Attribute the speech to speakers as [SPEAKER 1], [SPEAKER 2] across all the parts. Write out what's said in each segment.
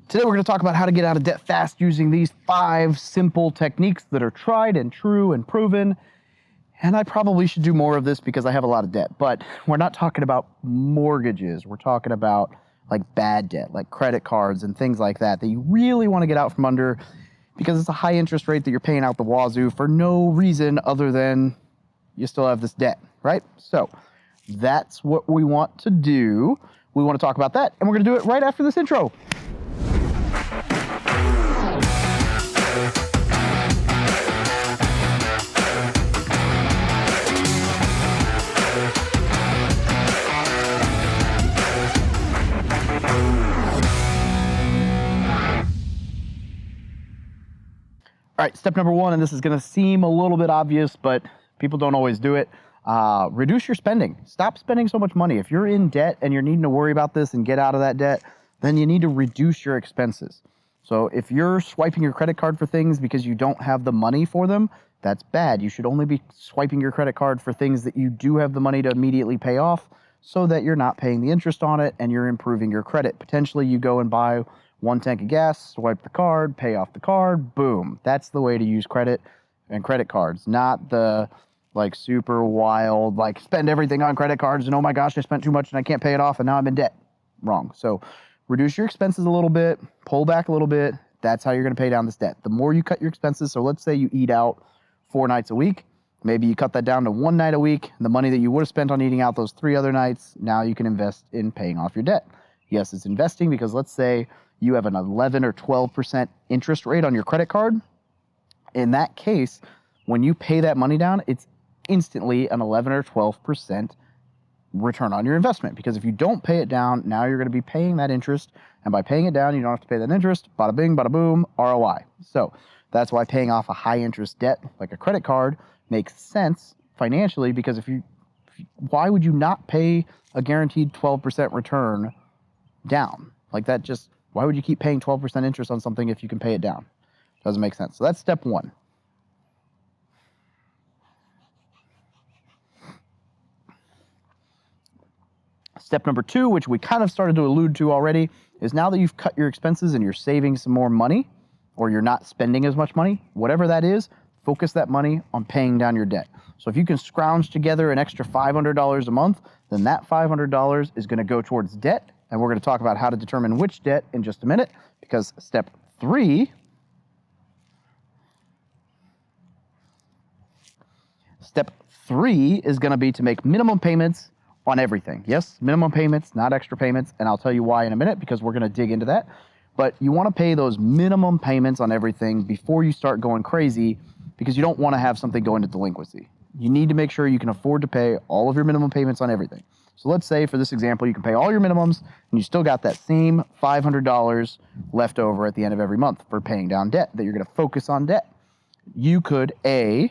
[SPEAKER 1] Today we're going to talk about how to get out of debt fast using these 5 simple techniques that are tried and true and proven. And I probably should do more of this because I have a lot of debt, but we're not talking about mortgages. We're talking about like bad debt, like credit cards and things like that you really want to get out from under because it's a high interest rate that you're paying out the wazoo for no reason other than you still have this debt, right? So that's what we want to do. We want to talk about that, and we're going to do it right after this intro. All right, step number 1, and this is going to seem a little bit obvious, but people don't always do it. Reduce your spending. Stop spending so much money. If you're in debt and you're needing to worry about this and get out of that debt, then you need to reduce your expenses. So if you're swiping your credit card for things because you don't have the money for them, that's bad. You should only be swiping your credit card for things that you do have the money to immediately pay off so that you're not paying the interest on it and you're improving your credit. Potentially you go and buy 1 tank of gas, swipe the card, pay off the card, boom. That's the way to use credit and credit cards, not the like super wild, like spend everything on credit cards and oh my gosh, I spent too much and I can't pay it off and now I'm in debt. Wrong. So reduce your expenses a little bit, pull back a little bit. That's how you're going to pay down this debt. The more you cut your expenses, so let's say you eat out 4 nights a week, maybe you cut that down to 1 night a week. The money that you would have spent on eating out those 3 other nights, now you can invest in paying off your debt. Yes, it's investing because let's say you have an 11 or 12% interest rate on your credit card. In that case, when you pay that money down, it's instantly an 11 or 12% return on your investment. Because if you don't pay it down, now you're going to be paying that interest. And by paying it down, you don't have to pay that interest. Bada bing, bada boom, ROI. So that's why paying off a high interest debt like a credit card makes sense financially, because why would you not pay a guaranteed 12% return down? Like that just, why would you keep paying 12% interest on something if you can pay it down? Doesn't make sense. So that's step 1. Step number 2, which we kind of started to allude to already, is now that you've cut your expenses and you're saving some more money, or you're not spending as much money, whatever that is, focus that money on paying down your debt. So if you can scrounge together an extra $500 a month, then that $500 is going to go towards debt. And we're going to talk about how to determine which debt in just a minute, because step 3 is going to be to make minimum payments on everything. Yes, minimum payments, not extra payments. And I'll tell you why in a minute, because we're going to dig into that. But you want to pay those minimum payments on everything before you start going crazy, because you don't want to have something go into delinquency. You need to make sure you can afford to pay all of your minimum payments on everything. So let's say for this example, you can pay all your minimums and you still got that same $500 left over at the end of every month for paying down debt that you're going to focus on debt. You could you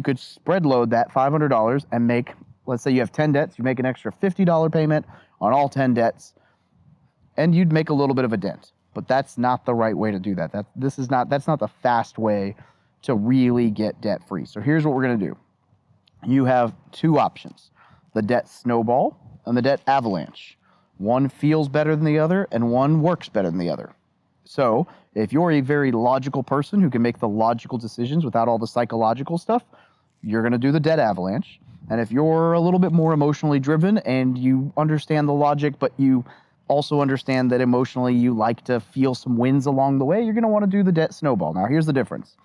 [SPEAKER 1] could spread load that $500 and make, let's say you have 10 debts, you make an extra $50 payment on all 10 debts and you'd make a little bit of a dent. But that's not the right way to do that. That's not the fast way to really get debt free. So here's what we're going to do. You have 2 options, the debt snowball and the debt avalanche. One feels better than the other and one works better than the other. So if you're a very logical person who can make the logical decisions without all the psychological stuff, you're going to do the debt avalanche. And if you're a little bit more emotionally driven and you understand the logic, but you also understand that emotionally you like to feel some wins along the way, you're going to want to do the debt snowball. Now here's the difference.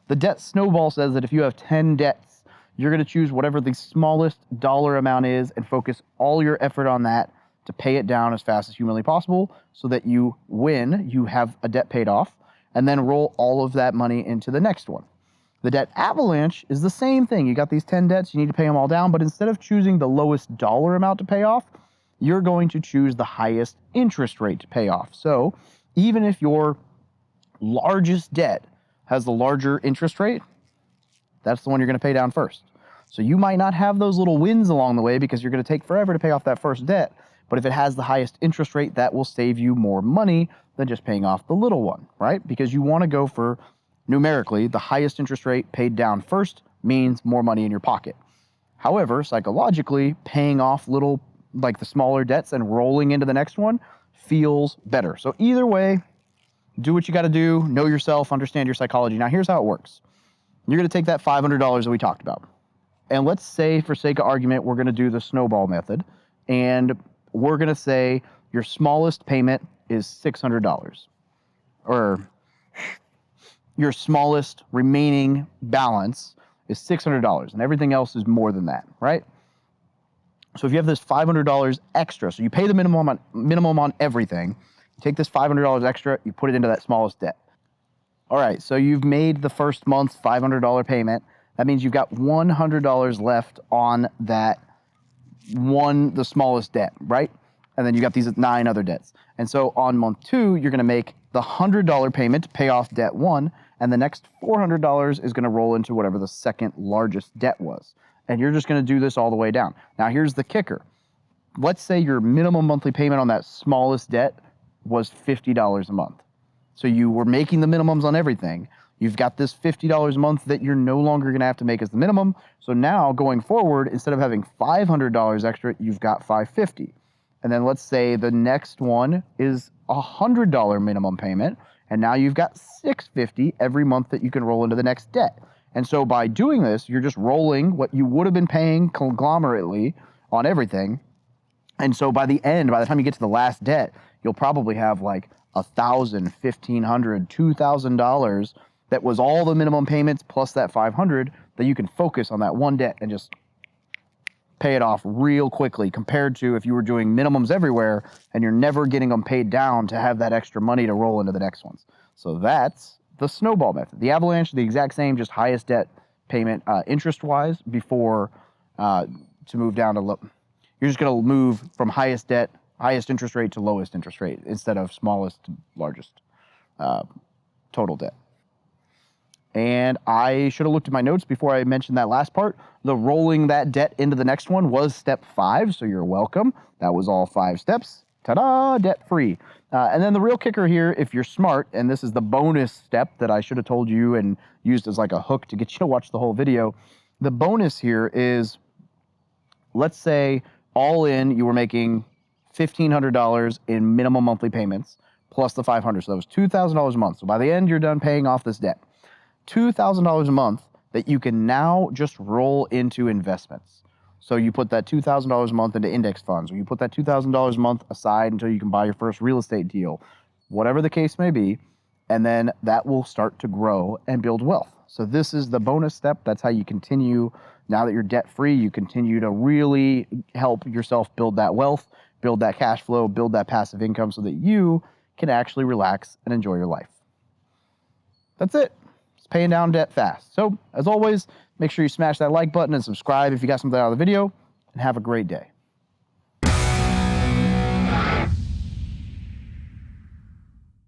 [SPEAKER 1] The debt snowball says that if you have 10 debts, you're going to choose whatever the smallest dollar amount is and focus all your effort on that to pay it down as fast as humanly possible so that you have a debt paid off, and then roll all of that money into the next one. The debt avalanche is the same thing. You got these 10 debts, you need to pay them all down, but instead of choosing the lowest dollar amount to pay off, you're going to choose the highest interest rate to pay off. So even if your largest debt has the larger interest rate, that's the one you're going to pay down first. So you might not have those little wins along the way because you're going to take forever to pay off that first debt. But if it has the highest interest rate, that will save you more money than just paying off the little one, right? Because you want to go for, numerically, the highest interest rate paid down first means more money in your pocket. However, psychologically, paying off little, like the smaller debts and rolling into the next one feels better. So either way, do what you got to do, know yourself, understand your psychology. Now, here's how it works. You're going to take that $500 that we talked about. And let's say, for sake of argument, we're going to do the snowball method. And we're going to say your smallest payment is $600. Or your smallest remaining balance is $600. And everything else is more than that, right? So if you have this $500 extra, so you pay the minimum on everything, you take this $500 extra, you put it into that smallest debt. All right, so you've made the first month's $500 payment. That means you've got $100 left on that the smallest debt, right? And then you got these 9 other debts. And so on month 2, you're going to make the $100 payment to pay off debt 1, and the next $400 is going to roll into whatever the second largest debt was. And you're just going to do this all the way down. Now, here's the kicker. Let's say your minimum monthly payment on that smallest debt was $50 a month. So you were making the minimums on everything. You've got this $50 a month that you're no longer going to have to make as the minimum. So now going forward, instead of having $500 extra, you've got $550. And then let's say the next one is a $100 minimum payment. And now you've got $650 every month that you can roll into the next debt. And so by doing this, you're just rolling what you would have been paying conglomerately on everything. And so by the time you get to the last debt, you'll probably have like $1,000, $1,500, $2,000 that was all the minimum payments plus that $500 that you can focus on that one debt and just pay it off real quickly, compared to if you were doing minimums everywhere and you're never getting them paid down to have that extra money to roll into the next ones. So that's the snowball method. The avalanche, the exact same, just highest debt payment interest-wise before to move down to low. You're just going to move from highest interest rate to lowest interest rate instead of smallest to largest total debt. And I should have looked at my notes before I mentioned that last part. The rolling that debt into the next one was step 5, so you're welcome. That was all 5 steps. Ta-da, debt-free. And then the real kicker here, if you're smart, and this is the bonus step that I should have told you and used as like a hook to get you to watch the whole video. The bonus here is, let's say all in you were making $1,500 in minimum monthly payments plus the $500. So that was $2,000 a month. So by the end, you're done paying off this debt. $2,000 a month that you can now just roll into investments. So you put that $2,000 a month into index funds, or you put that $2,000 a month aside until you can buy your first real estate deal, whatever the case may be, and then that will start to grow and build wealth. So this is the bonus step. That's how you continue. Now that you're debt-free, you continue to really help yourself build that wealth, build that cash flow, build that passive income so that you can actually relax and enjoy your life. That's it. It's paying down debt fast. So, as always, make sure you smash that like button and subscribe if you got something out of the video, and have a great day.